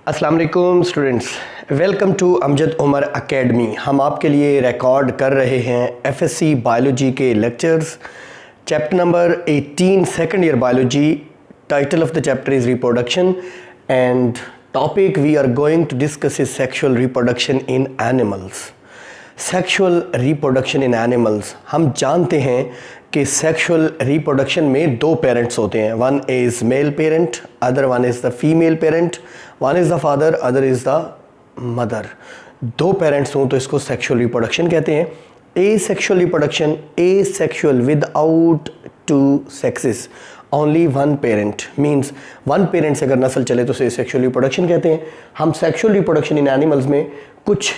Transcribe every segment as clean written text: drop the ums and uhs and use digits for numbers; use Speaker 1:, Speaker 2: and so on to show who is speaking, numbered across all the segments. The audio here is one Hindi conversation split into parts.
Speaker 1: अस्सलाम वालेकुम students, welcome to Amjad Umar academy. हम आपके लिए रिकॉर्ड कर रहे हैं एफएससी बायोलॉजी के lectures, chapter number 18 second year biology. Title of the chapter is reproduction and topic we are going to discuss is sexual reproduction in animals. Sexual reproduction in animals, हम जानते हैं कि सेक्सुअल रिप्रोडक्शन में दो पेरेंट्स होते हैं, one is male parent, other one is the female parent, one is the father, other is the mother. दो पेरेंट्स हों तो इसको सेक्सुअल रिप्रोडक्शन कहते हैं। Asexual reproduction, asexual without two sexes, only one parent means one parent से अगर नस्ल चले तो उसे सेक्सुअल रिप्रोडक्शन कहते हैं। हम सेक्सुअल रिप्रोडक्शन इन एनिमल्स में कुछ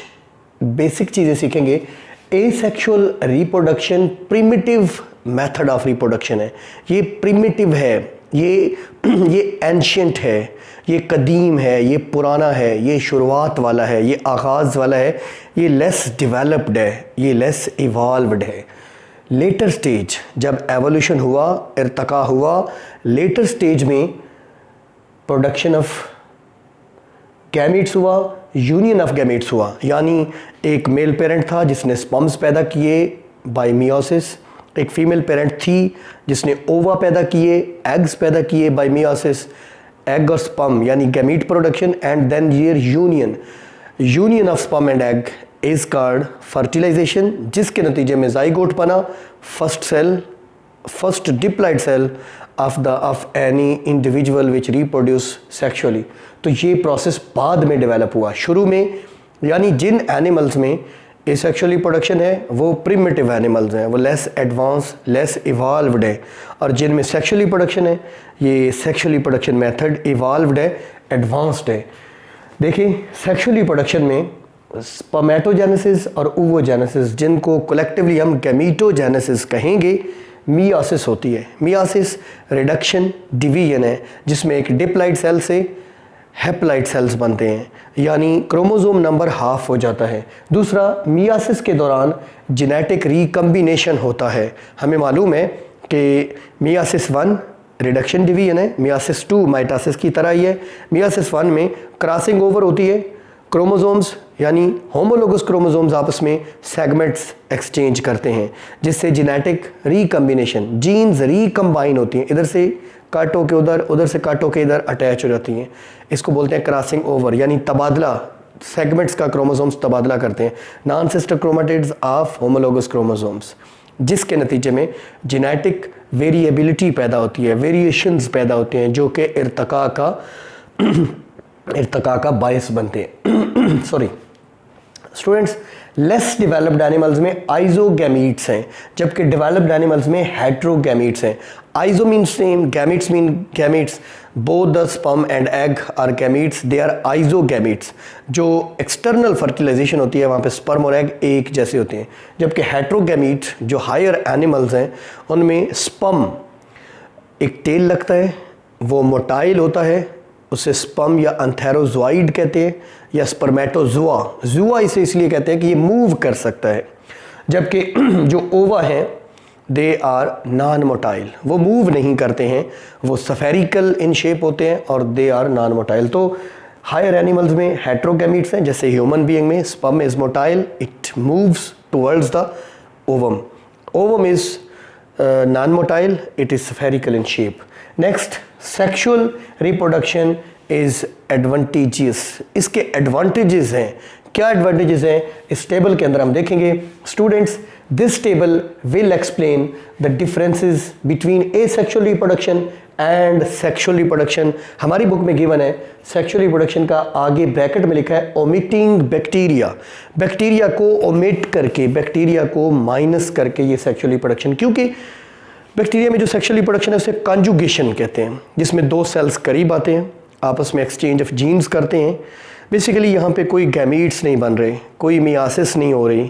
Speaker 1: बेसिक चीज़ें सीखेंगे। Asexual reproduction primitive method of reproduction है। ये प्रिमिटिव है, ये एंशियंट है, ये कदीम है, ये पुराना है, ये शुरुआत वाला है, ये आगाज़ वाला है, ये लेस डेवलप्ड है, ये लेस इवॉल्व्ड है। लेटर स्टेज जब एवोल्यूशन हुआ, इर्तका हुआ, लेटर स्टेज में प्रोडक्शन ऑफ गैमीट्स हुआ, यूनियन ऑफ गैमीट्स हुआ, यानी एक मेल पेरेंट था जिसने स्पर्म्स पैदा किए बाय मियोसिस, एक फीमेल पेरेंट थी जिसने ओवा पैदा किए, एग्स पैदा किए बाय मियोसिस, एग और स्पर्म यानी gamete production, and then year union of sperm and egg is called fertilization, जिसके नतीजे में जाइगोट बना, first diploid cell of any individual which reproduce sexually. तो ये प्रोसेस बाद में डेवलप हुआ। शुरू में यानी जिन एनिमल्स में एसेक्सुअल रिप्रोडक्शन है वो प्रिमिटिव एनिमल्स हैं, वो लेस एडवांस, लेस इवॉल्व्ड है, और जिनमें सेक्सुअल रिप्रोडक्शन है ये सेक्सुअल रिप्रोडक्शन मेथड इवॉल्व्ड है, एडवांस्ड है। देखिए सेक्सुअल रिप्रोडक्शन में स्पर्मेटोजेनेसिस और ओवोजेनेसिस, जिनको कलेक्टिवली हम गैमीटोजेनेसिस कहेंगे, मियोसिस होती है। मियोसिस रिडक्शन डिवीजन है जिसमें एक डिप्लॉइड सेल से हैप्लॉइड सेल्स बनते हैं, यानी क्रोमोसोम नंबर हाफ हो जाता है। दूसरा, मियोसिस के दौरान जेनेटिक रिकम्बिनेशन होता है। हमें मालूम है कि मियोसिस 1 रिडक्शन डिवीजन है, मियोसिस 2 माइटोसिस की तरह ही है। मियोसिस 1 में क्रॉसिंग ओवर होती है, क्रोमोसोम्स यानी होमोलोगस क्रोमोसोम्स आपस में सेगमेंट्स एक्सचेंज करते हैं, जिससे जेनेटिक रिकम्बिनेशन, जीन्स रिकम्बाइन होती हैं, इधर से काटो के उधर, उधर से काटो के इधर अटैच हो जाती हैं। इसको बोलते हैं क्रॉसिंग ओवर, यानी तबादला, सेगमेंट्स का क्रोमोसोम्स तबादला करते हैं, non sister chromatids of homologous chromosomes, जिसके नतीजे में जेनेटिक वेरिएबिलिटी पैदा होती है, वेरिएशंस पैदा होते हैं जो कि इर्तका का बायस बनते हैं। Sorry students, less developed animals में आइजोगैमीट्स हैं, जबकि डेवलप्ड एनिमल्स में हेट्रोगैमीट्स हैं। Iso mean same, gametes mean gametes, both the sperm and egg are gametes, they are isogametes. जो एक्सटर्नल फर्टिलाइजेशन होती है वहाँ पे स्पर्म और एग एक जैसे होते हैं, जबकि हेट्रोगैमीट जो हायर एनिमल्स हैं उनमें स्पर्म एक टेल लगता है, वो मोटाइल होता है, उसे स्पर्म या एंथेरोजोइड कहते हैं, या स्पर्मेटोजोआ। जुआ इसे इसलिए कहते हैं कि ये मूव कर सकता है, जबकि जो ओवा हैं दे आर नॉन मोटाइल, वो मूव नहीं करते हैं, वो स्फेरिकल इन शेप होते हैं और दे आर नॉन मोटाइल। तो हायर एनिमल्स में हेट्रोगैमीट्स हैं, जैसे ह्यूमन बीइंग में sperm is motile, it moves towards the ovum, ovum is non motile, it is spherical in shape. Next, sexual reproduction is advantageous. इसके एडवांटेजेस हैं। क्या एडवांटेजेस हैं इस टेबल के अंदर हम देखेंगे। Students, this table will explain the differences between asexual reproduction and sexual reproduction. हमारी बुक में गिवन है सेक्सुअल रिप्रोडक्शन का आगे ब्रैकेट में लिखा है ओमिटिंग बैक्टीरिया, बैक्टीरिया को ओमिट करके, बैक्टीरिया को माइनस करके ये सेक्सुअल रिप्रोडक्शन, क्योंकि बैक्टीरिया में जो सेक्सुअल रिप्रोडक्शन है उसे कॉन्जुगेशन कहते हैं, जिसमें दो सेल्स करीब आते हैं, आपस में एक्सचेंज ऑफ जीन्स करते हैं। बेसिकली यहाँ पे कोई गैमीट्स नहीं बन रहे, कोई मियासिस नहीं हो रही,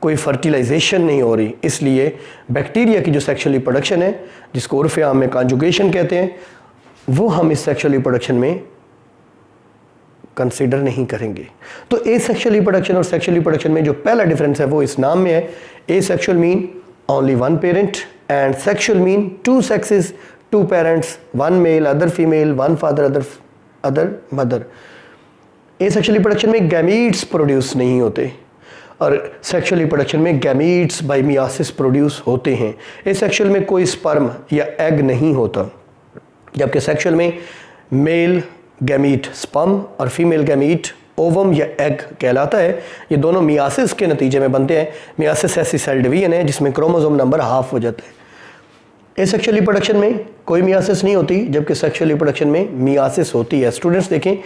Speaker 1: कोई फर्टिलाइजेशन नहीं हो रही, इसलिए बैक्टीरिया की जो सेक्सुअल रिप्रोडक्शन है, जिसको उर्फ आम में कॉन्जुगेशन कहते हैं, वो हम इस सेक्सुअल रिप्रोडक्शन में कंसिडर नहीं करेंगे। तो एसेक्सुअल रिप्रोडक्शन और सेक्सुअल रिप्रोडक्शन में जो पहला डिफरेंस है वो इस नाम में है। Asexual mean only one parent and sexual mean two sexes, two parents, one male, other female, one father, other mother. Asexual reproduction में गैमीट्स प्रोड्यूस नहीं होते और सेक्सुअल रिप्रोडक्शन में गैमीट्स बाय मियासिस प्रोड्यूस होते हैं। एसेक्सुअल में कोई स्पर्म या एग नहीं होता, जबकि सेक्सुअल में मेल गैमीट स्पर्म और फीमेल गैमीट ओवम या एग कहलाता है। ये दोनों मियासिस के नतीजे में बनते हैं। मियासिस ऐसी सेल डिवीजन है जिसमें क्रोमोसोम नंबर हाफ हो जाता है। एसेक्सुअल रिप्रोडक्शन में कोई मियासिस नहीं होती, जबकि सेक्सुअल रिप्रोडक्शन में मियासिस होती है। स्टूडेंट्स देखें,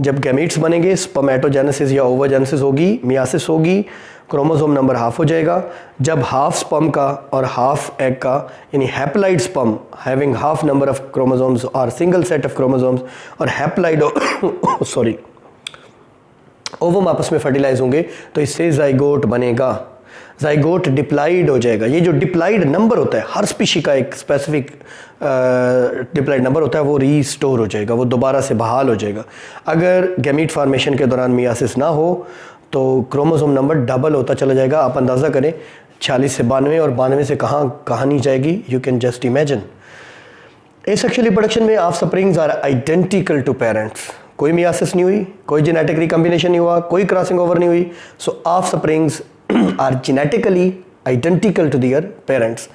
Speaker 1: जब गैमीट्स बनेंगे स्पर्मेटोजेनेसिस या ओवोजेनेसिस होगी, मियासिस होगी, क्रोमोसोम नंबर हाफ हो जाएगा। जब हाफ स्पर्म का और हाफ एग का यानी haploid sperm having half number of chromosomes और सिंगल सेट ऑफ क्रोमोसोम्स और हैप्लॉइड सॉरी ओवम आपस में फर्टिलाइज होंगे तो इससे जाइगोट बनेगा। जाइगोट डिप्लाइड हो जाएगा। ये जो डिप्लाइड नंबर होता है, हर स्पीशी का एक स्पेसिफिक डिप्लाइड नंबर होता है, वो रीस्टोर हो जाएगा, वो दोबारा से बहाल हो जाएगा। अगर गैमीट फॉर्मेशन के दौरान मियासिस ना हो तो क्रोमोसोम नंबर डबल होता चला जाएगा। आप अंदाज़ा करें 46 से 92 और 92 से कहाँ कहानी जाएगी, you can just imagine. Asexual reproduction में offsprings are identical to parents. कोई मियासिस नहीं हुई, कोई जेनेटिक रिकॉम्बिनेशन नहीं हुआ, कोई क्रॉसिंग ओवर नहीं हुई। सो of springs are genetically identical to their parents.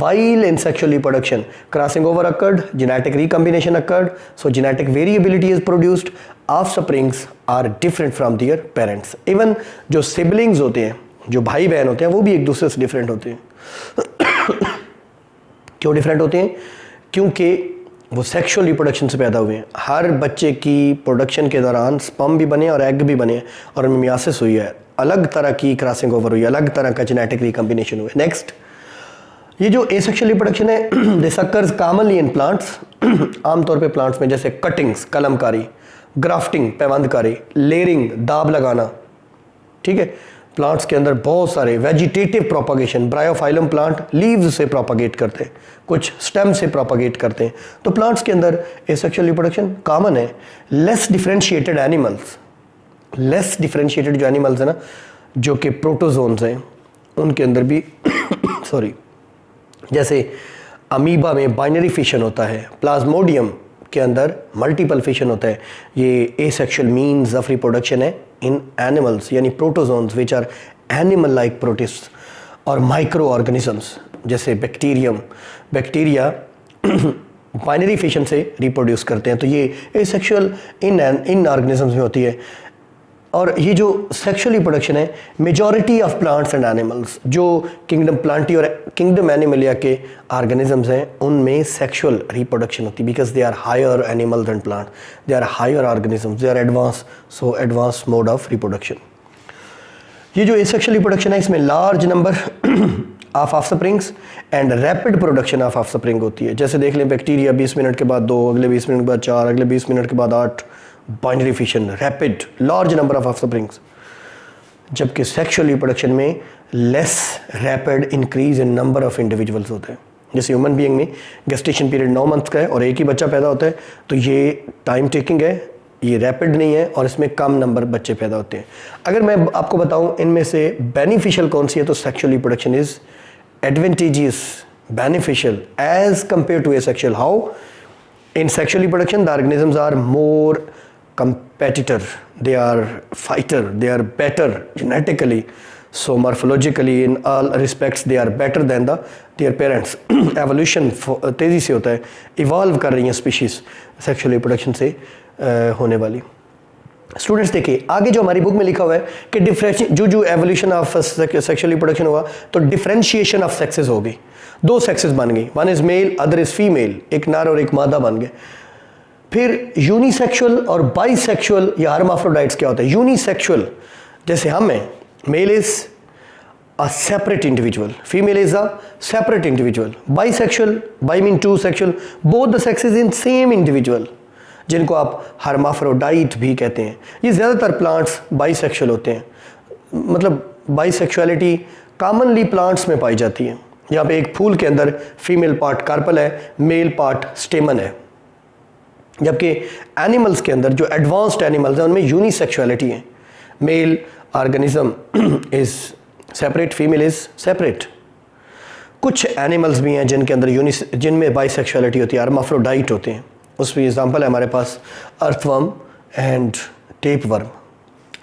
Speaker 1: While in sexual reproduction, crossing over occurred, genetic recombination occurred, so genetic variability is produced. Offsprings are different from their parents. Even जो siblings होते हैं, जो भाई बहन होते हैं, वो भी एक दूसरे से different होते हैं। क्यों different होते हैं? क्योंकि वो सेक्सुअल रिप्रोडक्शन से पैदा हुए हैं। हर बच्चे की प्रोडक्शन के दौरान स्पर्म भी बने और एग भी बने और उनमें मियासिस हुई है, अलग तरह की क्रॉसिंग ओवर हुई है, अलग तरह का जेनेटिक रिकॉम्बिनेशन हुआ है। नेक्स्ट, ये जो एसेक्सुअल रिप्रोडक्शन है this occurs commonly in plants. आमतौर पे प्लांट्स में जैसे कटिंग्स कलमकारी, ग्राफ्टिंग पैबंदकारी, लेयरिंग दाब लगाना, ठीक है। प्लांट्स के अंदर बहुत सारे vegetative propagation, Bryophyllum plant leaves से प्रोपागेट करते हैं, कुछ स्टेम से प्रोपागेट करते हैं। तो प्लांट्स के अंदर एसेक्सुअल रिप्रोडक्शन कॉमन है। Less differentiated animals, less differentiated जो एनिमल्स है ना, जो कि प्रोटोजोन्स हैं, उनके अंदर भी सॉरी जैसे अमीबा में बाइनरी फिशन होता है, प्लाज्मोडियम के अंदर मल्टीपल फिशन होता है। ये एसेक्सुअल मीन्स ऑफ रिप्रोडक्शन है इन एनिमल्स यानी protozoans which are animal like protist और माइक्रो ऑर्गेनिजम्स जैसे बैक्टीरिया बाइनरी फिशन से रिप्रोड्यूस करते हैं। तो ये एसेक्सुअल इन ऑर्गेनिजम्स में होती है। और ये जो सेक्सुअल रिप्रोडक्शन है majority of plants and animals, जो किंगडम प्लांटी और किंगडम एनिमलिया के ऑर्गेनिजम्स हैं, उनमें सेक्सुअल रिप्रोडक्शन होती है because they are higher animals and plant, they are higher organisms, they are advance, so advance mode of reproduction. ये जो एसेक्सुअल रिप्रोडक्शन है इसमें large number of offsprings and rapid production of offspring होती है। जैसे देख लें बैक्टीरिया 20 मिनट के बाद 2, अगले 20 मिनट के बाद 4, अगले 20 मिनट के बाद 8, binary fission, rapid, large number of offsprings. जबकि सेक्सुअल रिप्रोडक्शन में less rapid increase in number of individuals होते हैं। जैसे ह्यूमन बीइंग में गेस्टेशन पीरियड 9 मंथ का है और एक ही बच्चा पैदा होता है, तो ये टाइम टेकिंग है, ये रैपिड नहीं है और इसमें कम नंबर बच्चे पैदा होते हैं। अगर मैं आपको बताऊं इनमें से बेनिफिशियल कौन सी है, तो sexual reproduction is advantageous, beneficial as compared to asexual. How? In sexual reproduction the organisms are more competitor, they are fighter, they are better genetically, so morphologically in all respects they are better than their parents. evolution तेज़ी से होता है, evolve कर रही हैं species sexual reproduction से होने वाली। स्टूडेंट्स देखिए आगे जो हमारी बुक में लिखा हुआ है कि जो एवोल्यूशन ऑफ सेक्सुअल रिप्रोडक्शन हुआ तो डिफरेंशिएशन ऑफ सेक्सेस हो गई, 2 सेक्सेस बन गई, one is male other is female, एक नर और एक मादा बन गए। फिर यूनिसेक्सुअल और बाइसेक्सुअल या हर्माफ्रोडाइट्स क्या होता है? यूनिसेक्सुअल जैसे हम हैं, male is a separate individual, female is a separate individual. Bisexual, bi mean 2 sexual, both the sexes in same individual, जिनको आप हर्माफ्रोडाइट भी कहते हैं। ये ज़्यादातर प्लांट्स बाइसेक्सुअल होते हैं, मतलब बाइसेक्सुअलिटी कॉमनली प्लांट्स में पाई जाती है। यहाँ पे एक फूल के अंदर फीमेल पार्ट कार्पल है, मेल पार्ट स्टेमन है। जबकि एनिमल्स के अंदर जो एडवांस्ड एनिमल्स हैं उनमें यूनिसेक्सुअलिटी है, male organism is separate, female is separate. कुछ एनिमल्स भी हैं जिनके अंदर जिनमें बाइसेक्सुअलिटी होती है, हर्माफ्रोडाइट होते हैं। उसमें एग्जांपल है हमारे पास अर्थवर्म एंड टेपवर्म।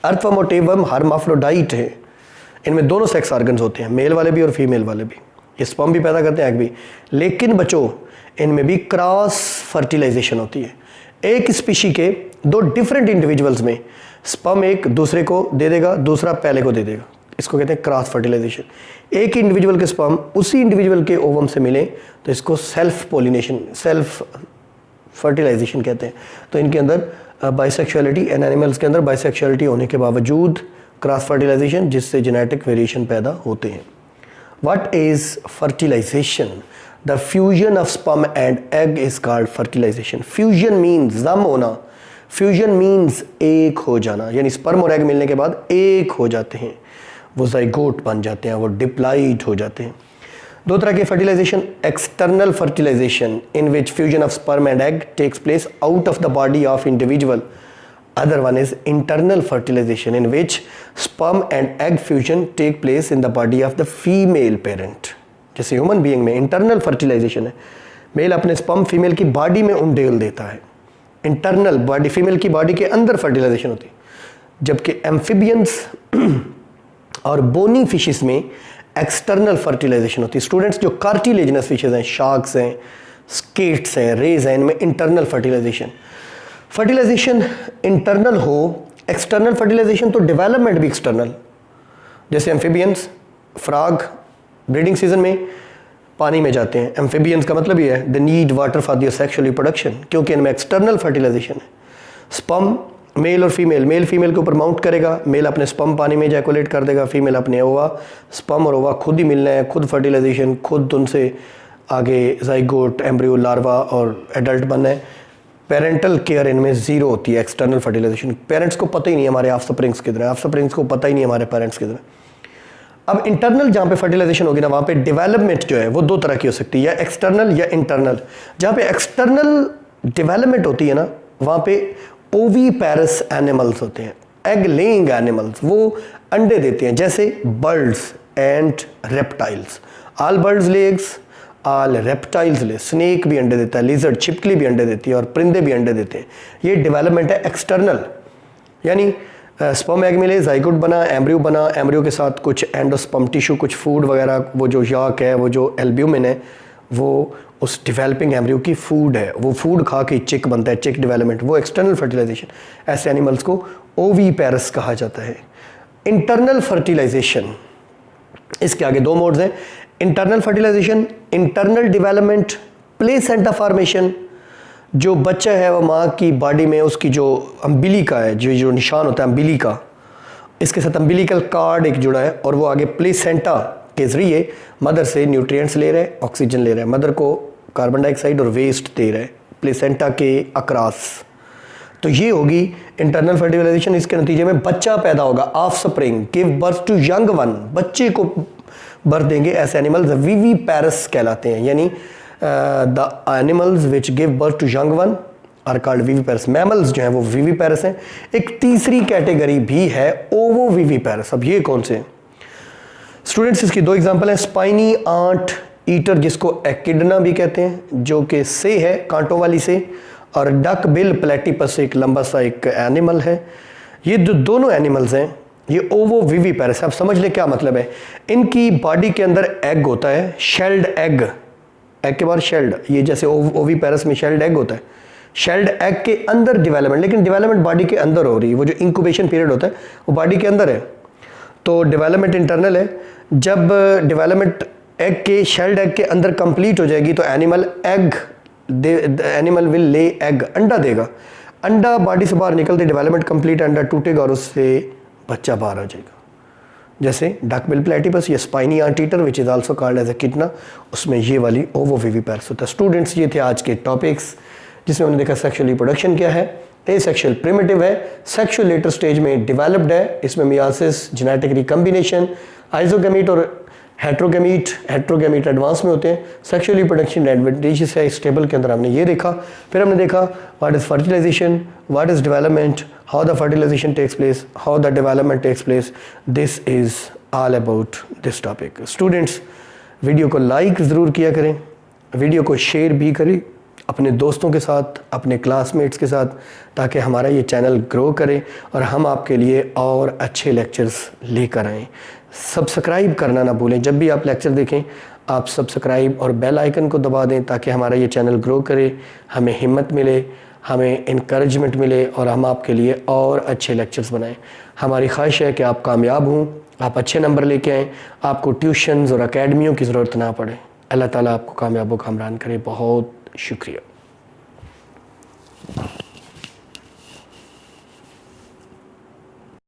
Speaker 1: अर्थवर्म और टेपवर्म हर्माफ्रोडाइट है, इनमें दोनों सेक्स ऑर्गन्स होते हैं, मेल वाले भी और फीमेल वाले भी। ये स्पर्म भी पैदा करते हैं, एग भी। लेकिन बच्चों इनमें भी क्रॉस फर्टिलाइजेशन होती है। एक स्पीशी के दो डिफरेंट इंडिविजुअल्स में स्पर्म एक दूसरे को दे देगा, दूसरा पहले को दे देगा, इसको कहते हैं क्रॉस फर्टिलाइजेशन। एक इंडिविजुअल के स्पर्म उसी इंडिविजुअल के ओवम से मिले तो इसको सेल्फ पोलिनेशन, सेल्फ फर्टिलाइजेशन कहते हैं। तो इनके अंदर बाइसेक्सुअलिटी, इन एनिमल्स के अंदर बाइसेक्सुअलिटी होने के बावजूद क्रॉस फर्टिलाइजेशन, जिससे जेनेटिक वेरिएशन पैदा होते हैं। What is fertilization? The fusion of sperm and egg is called fertilization. Fusion means जम होना, फ्यूजन मीन्स एक हो जाना, यानी स्पर्म और एग मिलने के बाद एक हो जाते हैं, वो जाइगोट बन जाते हैं, वो डिप्लॉइड हो जाते हैं। दो तरह के fertilization, external fertilization in which fusion of sperm and egg takes place out of the body of individual. Other one is internal fertilization in which sperm and egg fusion take place in the body of the female parent. जैसे ह्यूमन बीइंग में इंटरनल फर्टिलाइजेशन है, मेल अपने स्पर्म फीमेल की बॉडी में उंडेल देता है, इंटरनल बॉडी, फीमेल की बॉडी के अंदर फर्टिलाइजेशन होती है। जबकि एम्फीबियंस और बोनी फिशेस में एक्सटर्नल फर्टिलाइजेशन होती है। स्टूडेंट्स, जो कार्टिलेजिनस फिशेस हैं, शार्क्स हैं, स्केट्स हैं, रेज हैं, इनमें इंटरनल फर्टिलाइजेशन इंटरनल हो, एक्सटर्नल फर्टिलाइजेशन तो डेवलपमेंट भी एक्सटर्नल। जैसे एम्फीबियंस, फ्रॉग ब्रीडिंग सीजन में पानी में जाते हैं। एम्फीबियंस का मतलब ये है, they need water for their sexual reproduction, क्योंकि इनमें एक्सटर्नल फर्टिलाइजेशन है। स्पर्म मेल और फीमेल, मेल फीमेल के ऊपर माउंट करेगा, मेल अपने स्पर्म पानी में जैकुलेट कर देगा, फीमेल अपने ओवा, स्पर्म और ओवा खुद ही मिलना है, खुद फर्टिलाइजेशन, खुद उनसे आगे जाइगोट, एम्ब्रियो, लार्वा और एडल्ट बनना है। पेरेंटल केयर इनमें जीरो होती है, एक्सटर्नल फर्टिलाइजेशन। पेरेंट्स को पता ही नहीं हमारे ऑफस्प्रिंग्स किधर है, ऑफस्प्रिंग्स को पता ही नहीं हमारे पेरेंट्स किधर है। अब इंटरनल जहाँ पे फर्टिलाइजेशन होगी ना, वहाँ पे डेवलपमेंट जो है वो दो तरह की हो सकती है, या एक्सटर्नल या इंटरनल। जहाँ पे एक्सटर्नल डेवलपमेंट होती है ना, वहाँ पे ओवीपैरस एनिमल्स होते हैं, एग लेइंग एनिमल्स, वो अंडे देते हैं, जैसे birds and reptiles. All birds lay eggs, all reptiles ले, स्नेक भी अंडे देता है, लिजर्ड, छिपकली भी अंडे देती है और परिंदे भी अंडे देते हैं। ये डेवलपमेंट है एक्सटर्नल, यानी स्पर्म एग मिले, जाइगोट बना, एम्ब्रियो बना, एम्ब्रियो के साथ कुछ एंडोस्पर्म टिश्यू, कुछ फूड वगैरह, वो जो याक है, वो जो एल्ब्यूमिन है, वो उस डेवलपिंग एम्ब्रियो की फूड है, वो फूड खा के चिक बनता है, चिक डेवलपमेंट, वो एक्सटर्नल फर्टिलाइजेशन। ऐसे एनिमल्स को ओवीपैरस कहा जाता है। इंटरनल फर्टिलाइजेशन, इसके आगे दो मोड्स हैं। Internal fertilization, internal development, placenta formation, जो बच्चा है वो माँ की बॉडी में उसकी जो अम्बिलिका है, जो निशान होता है अम्बिलिका, इसके साथ अम्बिलिकल कार्ड एक जुड़ा है, और वो आगे प्लेसेंटा के जरिए मदर से न्यूट्रिएंट्स ले रहा है, ऑक्सीजन ले रहा है, मदर को कार्बन डाइऑक्साइड और वेस्ट दे रहा है प्लेसेंटा के अक्रॉस। तो ये होगी इंटरनल फर्टिलाइजेशन। इसके नतीजे में बच्चा पैदा होगा, offspring, give birth to young one, बच्चे को बर्थ देंगे। ऐसे एनिमल्स विविपैरस कहलाते हैं, यानी the animals which give birth to young one are called viviparous. Mammals जो हैं वो विविपैरस हैं। एक तीसरी कैटेगरी भी है ओवोविविपैरस। अब ये कौन से हैं स्टूडेंट्स? इसकी दो एग्जांपल हैं। स्पाइनी आंट ईटर, जिसको एकिडना भी कहते हैं, जो कि से है, कांटों वाली से, और डक बिल प्लेटिपस एक लंबा सा एक एनिमल है। ये जो दोनों एनिमल्स हैं ये ओवोविविपैरस। आप समझ लें क्या मतलब है। इनकी बॉडी के अंदर एग होता है, शेल्ड एग, एग के बाद शेल्ड, ये जैसे ओविपैरस में शेल्ड एग होता है, शेल्ड एग के अंदर डेवलपमेंट, लेकिन डेवलपमेंट बॉडी के अंदर हो रही है। वो जो इंक्यूबेशन पीरियड होता है वो बॉडी के अंदर है, तो डेवलपमेंट इंटरनल है। जब डेवलपमेंट एग के, शेल्ड एग के अंदर कंप्लीट हो जाएगी तो एनिमल विल ले एग, अंडा देगा। अंडा बॉडी से बाहर निकलते डेवलपमेंट कंप्लीट, अंडा टूटेगा और उससे बच्चा बाहर आ जाएगा। जैसे डक बिल प्लेटिपस या spiny anteater which is also called as a echidna, उसमें ये वाली ओवोविविपैरस होता है। स्टूडेंट्स, ये थे आज के टॉपिक्स जिसमें हमने देखा सेक्सुअल रिप्रोडक्शन क्या है, एसेक्सुअल प्रिमिटिव है, सेक्सुअल लेटर स्टेज में डेवलप्ड है, इसमें मियासिस, जेनेटिक रिकम्बिनेशन, आइसोगैमीट और हेट्रोगैमीट एडवांस में होते हैं। सेक्सुअल रिप्रोडक्शन एडवांटेजेस है इस टेबल के अंदर, हमने ये देखा। फिर हमने देखा what is fertilization, what is development, how the fertilization takes place, how the development takes place. This is all about this topic. Students, video को लाइक ज़रूर किया करें, वीडियो को शेयर भी करें अपने दोस्तों के साथ, अपने क्लासमेट्स के साथ, ताकि हमारा ये चैनल ग्रो करे और हम आपके लिए और अच्छे लेक्चर्स लेकर आएँ। सब्सक्राइब करना ना भूलें, जब भी आप लेक्चर देखें आप सब्सक्राइब और बेल आइकन को दबा दें ताकि हमारा ये चैनल ग्रो करे, हमें हिम्मत मिले, हमें इनकरेजमेंट मिले और हम आपके लिए और अच्छे लेक्चर्स बनाएं। हमारी ख्वाहिश है कि आप कामयाब हों, आप अच्छे नंबर लेके आएँ, आपको ट्यूशन्स और अकेडमियों की ज़रूरत ना पड़े। अल्लाह ताला आपको कामयाब व कामरान करे। बहुत शुक्रिया।